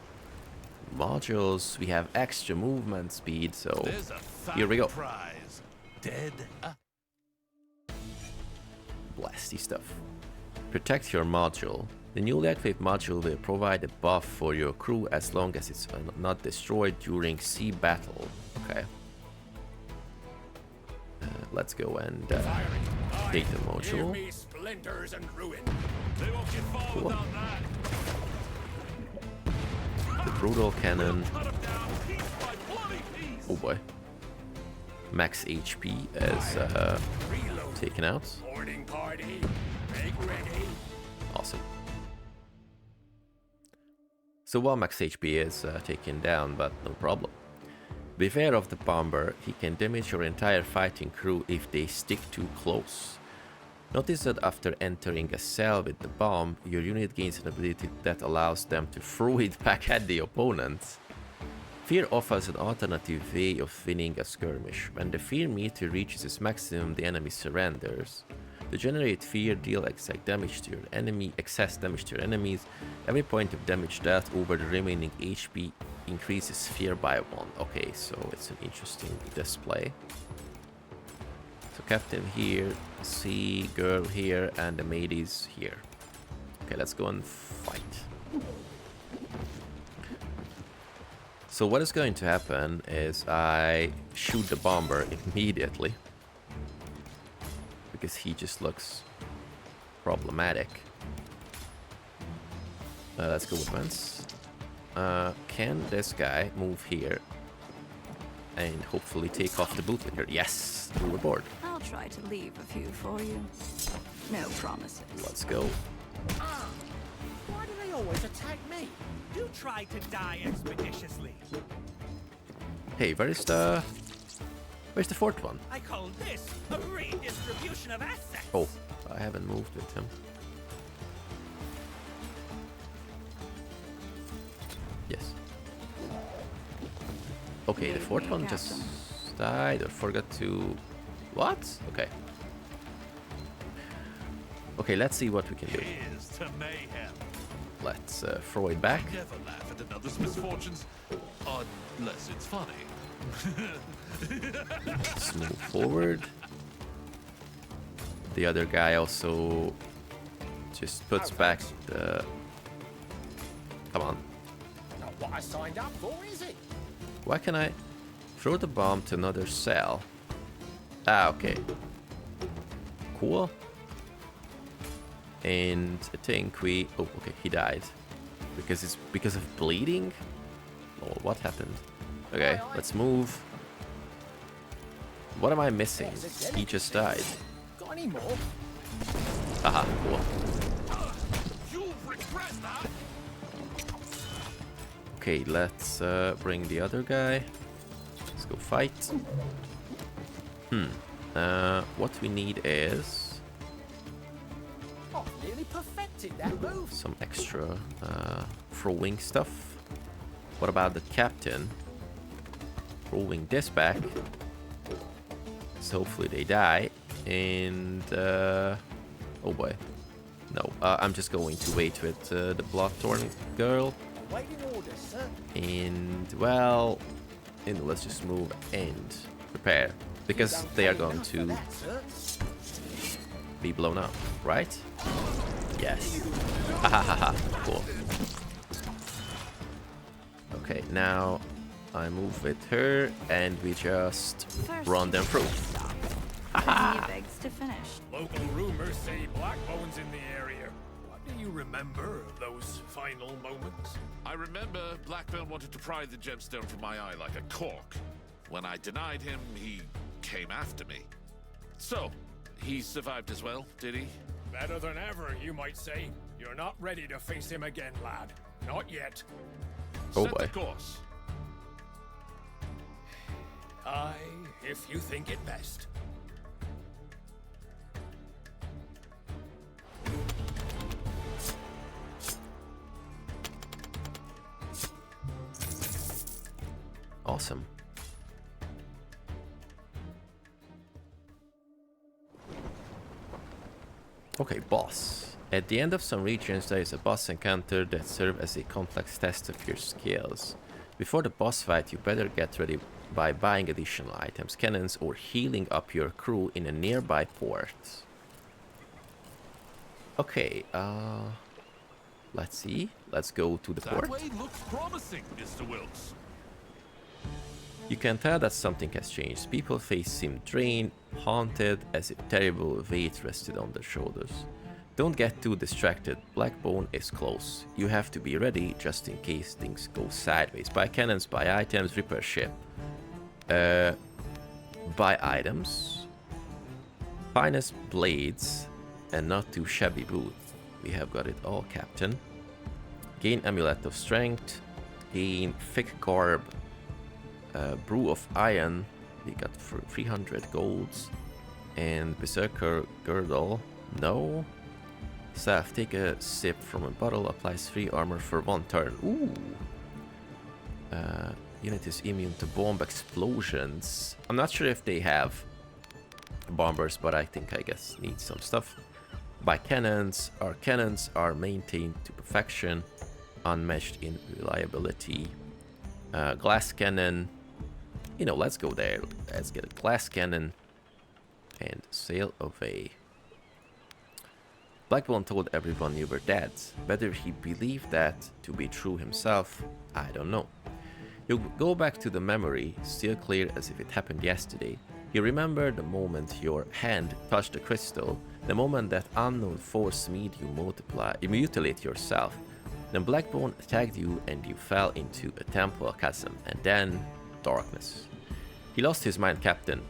Modules, we have extra movement speed, so here we go. Prize. Dead. Blasty stuff. Protect your module. The newly equipped module will provide a buff for your crew as long as it's not destroyed during sea battle. Okay. Let's go and take the module. Splinters and ruin. They won't get far Cool. without that. The brutal cannon. Cut 'em down piece by bloody piece. Oh boy. Max HP is taken out. Boarding party. Make ready. Awesome. So while max HP is taken down, but no problem. Beware of the bomber, he can damage your entire fighting crew if they stick too close. Notice that after entering a cell with the bomb, your unit gains an ability that allows them to throw it back at the opponent. Fear offers an alternative way of winning a skirmish. When the fear meter reaches its maximum, the enemy surrenders. To generate fear, deal excess damage to your enemies. Every point of damage dealt over the remaining HP increases fear by 1. Okay, so it's an interesting display. So captain here, sea girl here, and the maid is here. Okay, let's go and fight. So what is going to happen is I shoot the bomber immediately, because he just looks problematic. Let's go with Vance. Can this guy move here and hopefully take off the bootlicker? Yes, overboard. I'll try to leave a few for you. No promises. Let's go. Why do they always attack me? You tried to die expeditiously. Hey, where's the fourth one? I call this a redistribution of assets. Oh, I haven't moved with him. Yes. Okay, the fourth one just died or forgot to... What? Okay. Okay, let's see what we can do. Here's to mayhem. Let's throw it back. Never laugh at another's misfortunes, unless it's funny. Let's move forward. The other guy also just puts back the... Come on. Not what I signed up for, is it? Why can I throw the bomb to another cell? Ah, okay. Cool. And I think we... Oh, okay, he died. Because it's because of bleeding? Oh, what happened? Okay, let's move. What am I missing? He just died. Got any more? Haha, cool. You'll regret that. Okay, let's bring the other guy. Let's go fight. What we need is Oh, nearly perfected that move. some extra throwing stuff. What about the captain? Throwing this back. So hopefully they die. And oh boy. No, I'm just going to wait with the Bloodthorn girl. Waiting orders, sir. And well, and let's just move and prepare, because they are going to That, sir. be blown up, right? Yes. Hahaha. Cool. Okay, now I move with her, and we just First, run them through. then he begs to finish. Local rumors say Blackbone's in the area. What do you remember of those final moments? I remember Blackbone wanted to pry the gemstone from my eye like a cork. When I denied him, he came after me. So, he survived as well, did he? Better than ever, you might say. You're not ready to face him again, lad. Not yet. Oh Set boy. the course. Aye, if you think it best. Awesome. Okay, boss. At the end of some regions there is a boss encounter that serves as a complex test of your skills. Before the boss fight you better get ready by buying additional items, cannons, or healing up your crew in a nearby port. Okay, let's see. Let's go to the That port. way looks promising, Mr. Wilkes. You can tell that something has changed. People face seem drained, haunted, as if terrible weight rested on their shoulders. Don't get too distracted. Blackbone is close. You have to be ready just in case things go sideways. Buy cannons, buy items, repair ship. Buy items. Finest blades and not too shabby boots. We have got it all, Captain. Gain amulet of strength. Gain thick garb. Brew of iron. We got 300 golds. And berserker girdle. No. Staff, take a sip from a bottle, applies 3 armor for 1 turn. Ooh. Unit is immune to bomb explosions. I'm not sure if they have bombers, but I guess need some stuff. Buy cannons. Our cannons are maintained to perfection, unmatched in reliability. Glass cannon. You know, let's go there. Let's get a glass cannon and sail away. Blackbone told everyone you were dead. Whether he believed that to be true himself, I don't know. You go back to the memory, still clear as if it happened yesterday. You remember the moment your hand touched the crystal, the moment that unknown force made you mutilate yourself. Then Blackbone attacked you and you fell into a temple chasm, and then darkness. He lost his mind, Captain.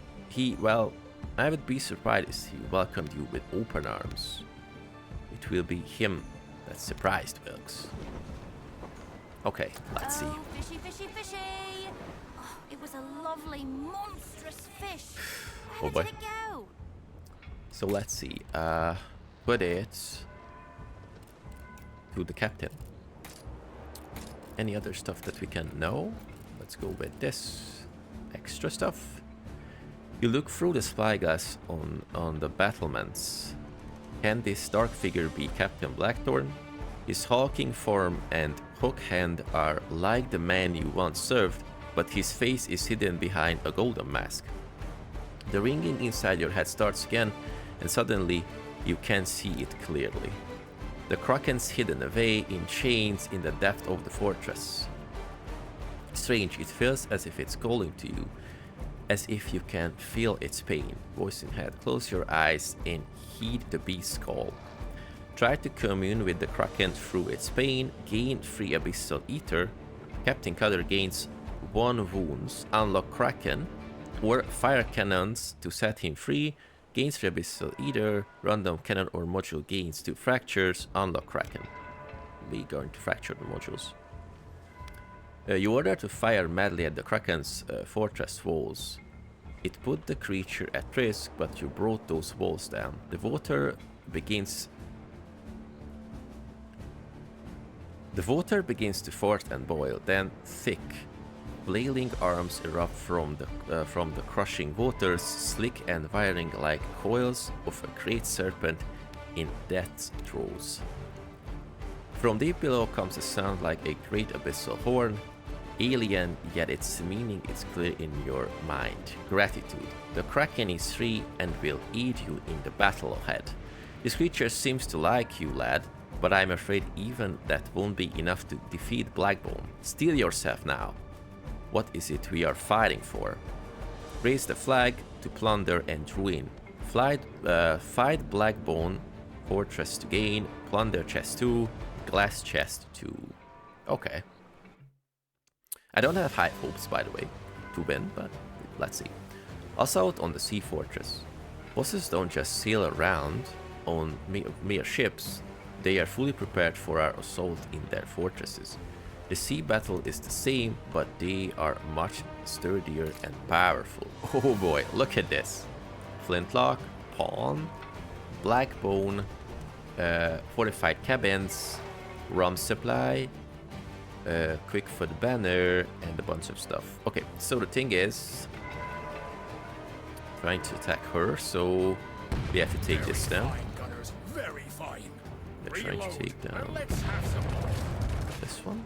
Well, I would be surprised if he welcomed you with open arms. It will be him that surprised Wilkes. Okay, let's see. Oh, fishy, fishy, fishy! Oh, it was a lovely, monstrous fish. Where Oh boy. did it go? So let's see. Put it to the captain. Any other stuff that we can know? Let's go with this extra stuff. You look through the spyglass on the battlements. Can this dark figure be Captain Blackthorn? His hulking form and hook hand are like the man you once served, but his face is hidden behind a golden mask. The ringing inside your head starts again, and suddenly you can see it clearly. The Kraken's hidden away in chains in the depth of the fortress. Strange, it feels as if it's calling to you, as if you can feel its pain. Voice in head, close your eyes and heed the beast's call. Try to commune with the Kraken through its pain, gain 3 Abyssal Ether, Captain Cutter gains 1 wounds, unlock Kraken, or fire cannons to set him free, gains 3 Abyssal Ether, random cannon or module gains 2 fractures, unlock Kraken. We're going to fracture the modules. You order to fire madly at the Kraken's fortress walls. It put the creature at risk, but you brought those walls down. The water begins to froth and boil, then thick, flailing arms erupt from the crushing waters, slick and wiring like coils of a great serpent in death's throes. From deep below comes a sound like a great abyssal horn, alien, yet its meaning is clear in your mind. Gratitude. The Kraken is free and will aid you in the battle ahead. This creature seems to like you, lad, but I'm afraid even that won't be enough to defeat Blackbone. Steel yourself now. What is it we are fighting for? Raise the flag to plunder and ruin. Fight Blackbone Fortress to gain. Plunder chest 2. Glass chest 2. Okay. I don't have high hopes, by the way, to win, but let's see. Assault on the sea fortress. Bosses don't just sail around on mere ships. They are fully prepared for our assault in their fortresses. The sea battle is the same, but they are much sturdier and powerful. Oh boy, look at this. Flintlock, pawn, Blackbone, fortified cabins, rum supply, quick foot banner, and a bunch of stuff. Okay, so the thing is, trying to attack her, so we have to take this down. Very fine. We're trying to take down this one.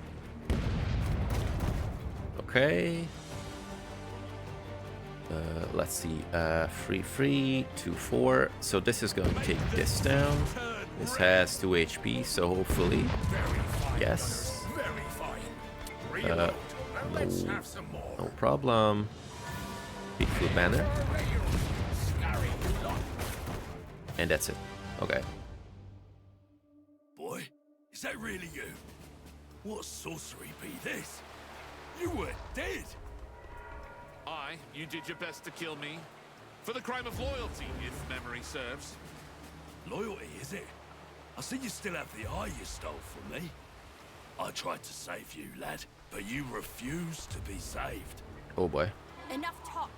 Okay. Let's see. 3-3, 2-4. So this is going to take this down. This has 2 HP, so hopefully, yes. No problem. Big food banner. And that's it. Okay. Boy, is that really you? What sorcery be this? You were dead. Aye, you did your best to kill me. For the crime of loyalty, if memory serves. Loyalty, is it? I see you still have the eye you stole from me. I tried to save you, lad, but you refused to be saved. Oh boy. Enough talk.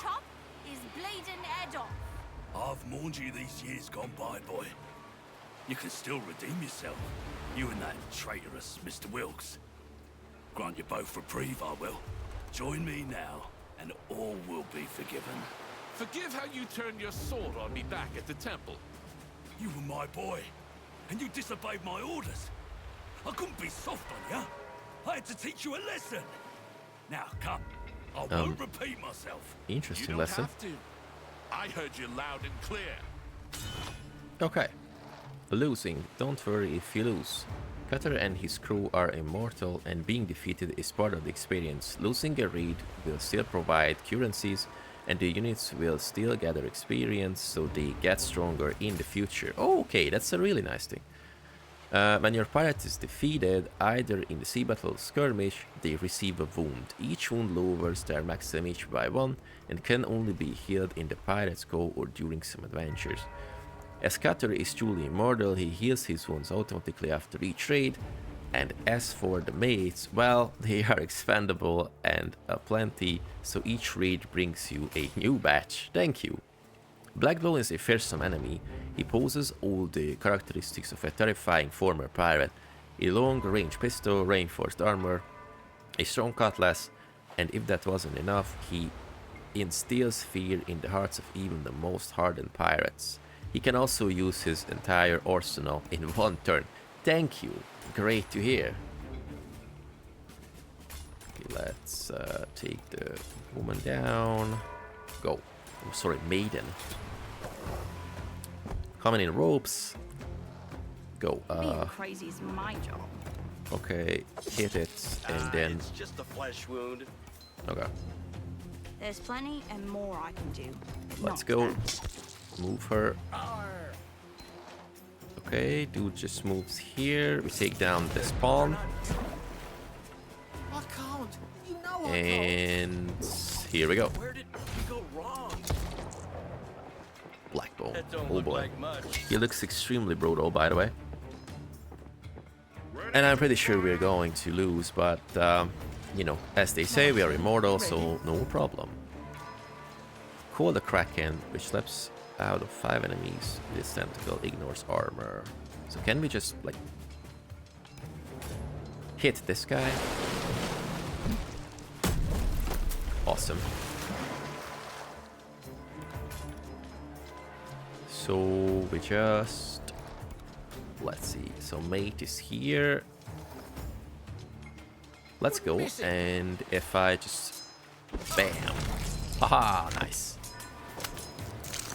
Chop his bleeding head off. I've mourned you these years gone by, boy. You can still redeem yourself. You and that traitorous Mr. Wilkes. Grant you both reprieve, I will. Join me now, and all will be forgiven. Forgive how you turned your sword on me back at the temple. You were my boy, and you disobeyed my orders. I couldn't be soft on you. I had to teach you a lesson. Now, come. I won't repeat myself. Interesting You don't lesson. have to. I heard you loud and clear. Okay. Losing. Don't worry if you lose. Cutter and his crew are immortal, and being defeated is part of the experience. Losing a raid will still provide currencies, and the units will still gather experience, so they get stronger in the future. Oh, okay, that's a really nice thing. When your pirate is defeated, either in the sea battle or skirmish, they receive a wound. Each wound lowers their max damage by 1 and can only be healed in the Pirate's Cove or during some adventures. As Cutter is truly immortal, he heals his wounds automatically after each raid, and as for the mates, well, they are expendable and aplenty, so each raid brings you a new batch. Thank you. Blackbone is a fearsome enemy. He possesses all the characteristics of a terrifying former pirate: a long-range pistol, reinforced armor, a strong cutlass, and if that wasn't enough, he instills fear in the hearts of even the most hardened pirates. He can also use his entire arsenal in one turn. Thank you. Great to hear. Okay, let's take the woman down. Go. Oh, sorry, maiden. Coming in ropes. Go. Being crazy is my job. Okay, hit it, and then. It's just a flesh wound. Okay. There's plenty and more I can do. Let's Not go. that. Move her. Okay, dude just moves here. We take down this pawn. I can't. You know I And here we go. Where did you go wrong? Blackbone. That don't Oh look boy. like much. He looks extremely brutal, by the way. And I'm pretty sure we're going to lose, but, you know, as they say, we are immortal, so no problem. Call the Kraken, which slaps out of 5 enemies. This tentacle ignores armor. So can we just, like, hit this guy? Awesome. So we just... Let's see. So mate is here. Let's go. And if I just... Bam. Haha, nice.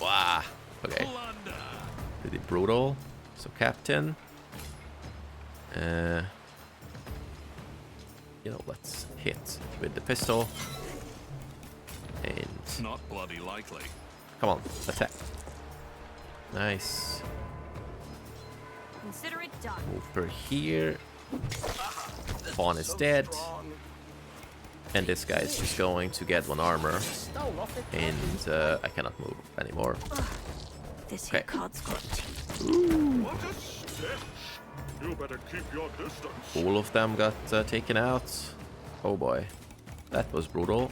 Wow. Okay. Pretty brutal. So captain. you know, let's hit with the pistol. And Not bloody likely. come on, attack. Nice. Consider it done. Over here. Pawn is dead. And this guy is just going to get 1 armor. And I cannot move anymore. This Okay. here card's got teeth. What a stench! You better keep your distance. All of them got taken out. Oh boy. That was brutal.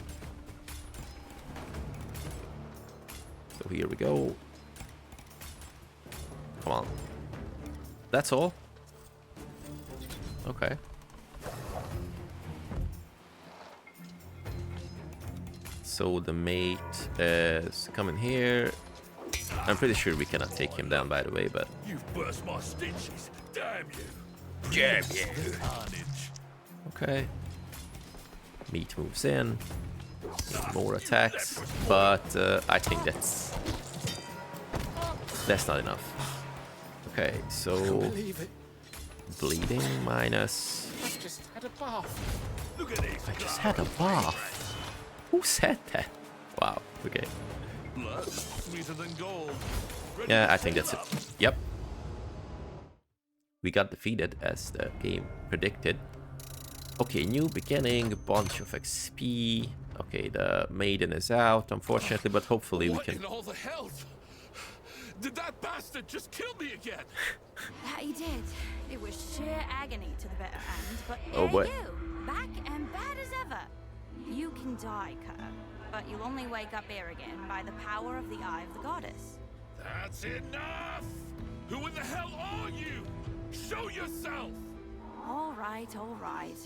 So here we go. Come on. That's all? Okay. So the mate is coming here. I'm pretty sure we cannot take him down, by the way, but... You've burst my stitches. Damn you. Damn you. Carnage. Okay. Meat moves in. More attacks. But I think that's not enough. Okay, so... Bleeding minus... I just had a bath. Look at this. I just had a bath. Who said that? Wow, okay. Blood sweeter than gold. Yeah, I think that's it. Yep. We got defeated as the game predicted. Okay, new beginning, a bunch of XP. Okay, the maiden is out, unfortunately, but hopefully we What can... in all the hell? Did that bastard just kill me again? That he did. It was sheer agony to the bitter end, but Oh, boy. you, back and bad as ever. You can die, Cutter, but you'll only wake up here again by the power of the Eye of the Goddess. That's enough! Who in the hell are you? Show yourself! All right, all right.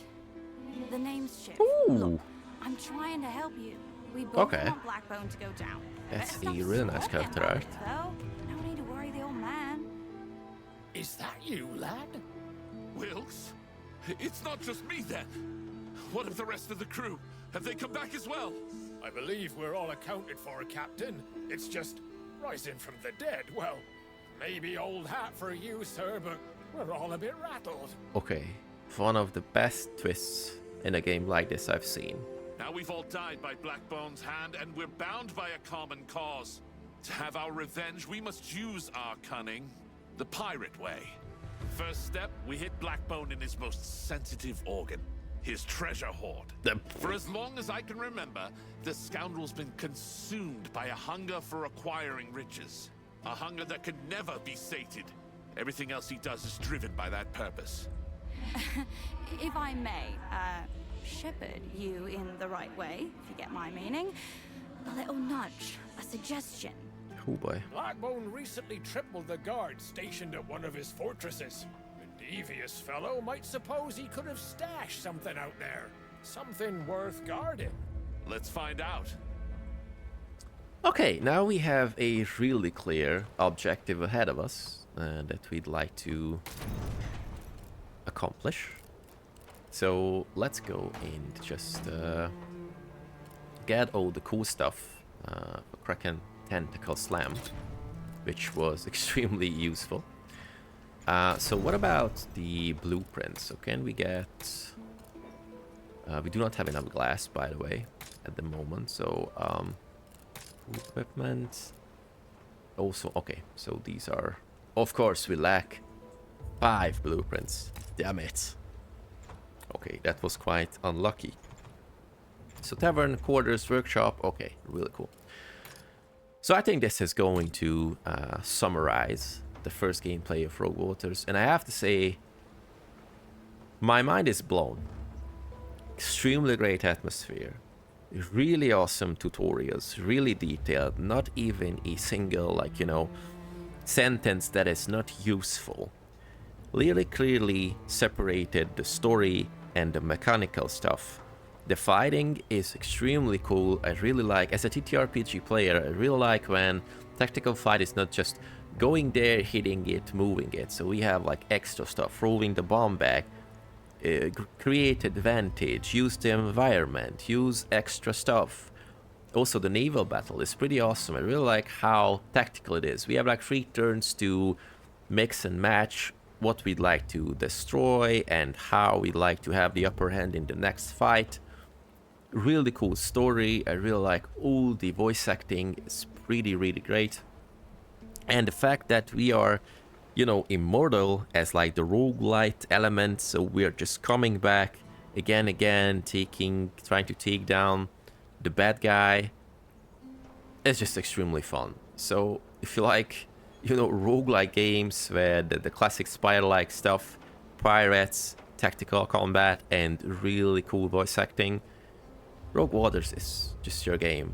The name's Shiv. Ooh. Look, I'm trying to help you. We both Okay. want Blackbone to go down. That's Better stop a really nice squawking character about art. it, though. No need to worry the old man. Is that you, lad? Wilkes? It's not just me then. What of the rest of the crew? Have they come back as well? I believe we're all accounted for, Captain. It's just rising from the dead. Well, maybe old hat for you, sir, but we're all a bit rattled. Okay, one of the best twists in a game like this I've seen. Now we've all died by Blackbone's hand, and we're bound by a common cause. To have our revenge, we must use our cunning, the pirate way. First step, we hit Blackbone in his most sensitive organ, his treasure hoard. For as long as I can remember, the scoundrel's been consumed by a hunger for acquiring riches. A hunger that can never be sated. Everything else he does is driven by that purpose. If I may, shepherd you in the right way, if you get my meaning. A little nudge, a suggestion. Oh boy. Blackbone recently tripled the guards stationed at one of his fortresses. The devious fellow might suppose he could have stashed something out there. Something worth guarding. Let's find out. Okay, now we have a really clear objective ahead of us that we'd like to accomplish. So let's go and just get all the cool stuff. Kraken Tentacle Slam, which was extremely useful. So what about the blueprints? So can we get... we do not have enough glass, by the way, at the moment. So equipment. Also, okay, so these are... Of course, we lack 5 blueprints. Damn it. Okay, that was quite unlucky. So tavern, quarters, workshop. Okay, really cool. So I think this is going to summarize the first gameplay of Rogue Waters. And I have to say, my mind is blown. Extremely great atmosphere. Really awesome tutorials. Really detailed. Not even a single, like, you know, sentence that is not useful. Really clearly separated the story and the mechanical stuff. The fighting is extremely cool. I really like, as a TTRPG player, I really like when tactical fight is not just going there, hitting it, moving it. So we have like extra stuff, rolling the bomb back, create advantage, use the environment, use extra stuff. Also the naval battle is pretty awesome. I really like how tactical it is. We have like 3 turns to mix and match what we'd like to destroy and how we'd like to have the upper hand in the next fight. Really cool story. I really like all the voice acting. It's really great. And the fact that we are, you know, immortal as like the roguelite element, so we're just coming back again, trying to take down the bad guy. It's just extremely fun. So if you like, you know, roguelike games where the classic spider-like stuff, pirates, tactical combat, and really cool voice acting, Rogue Waters is just your game.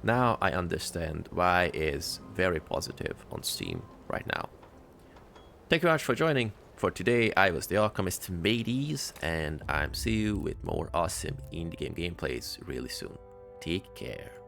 Now I understand why it is very positive on Steam right now. Thank you very much for joining. For today, I was the Alchemist Mateys, and I'm see you with more awesome indie game gameplays really soon. Take care.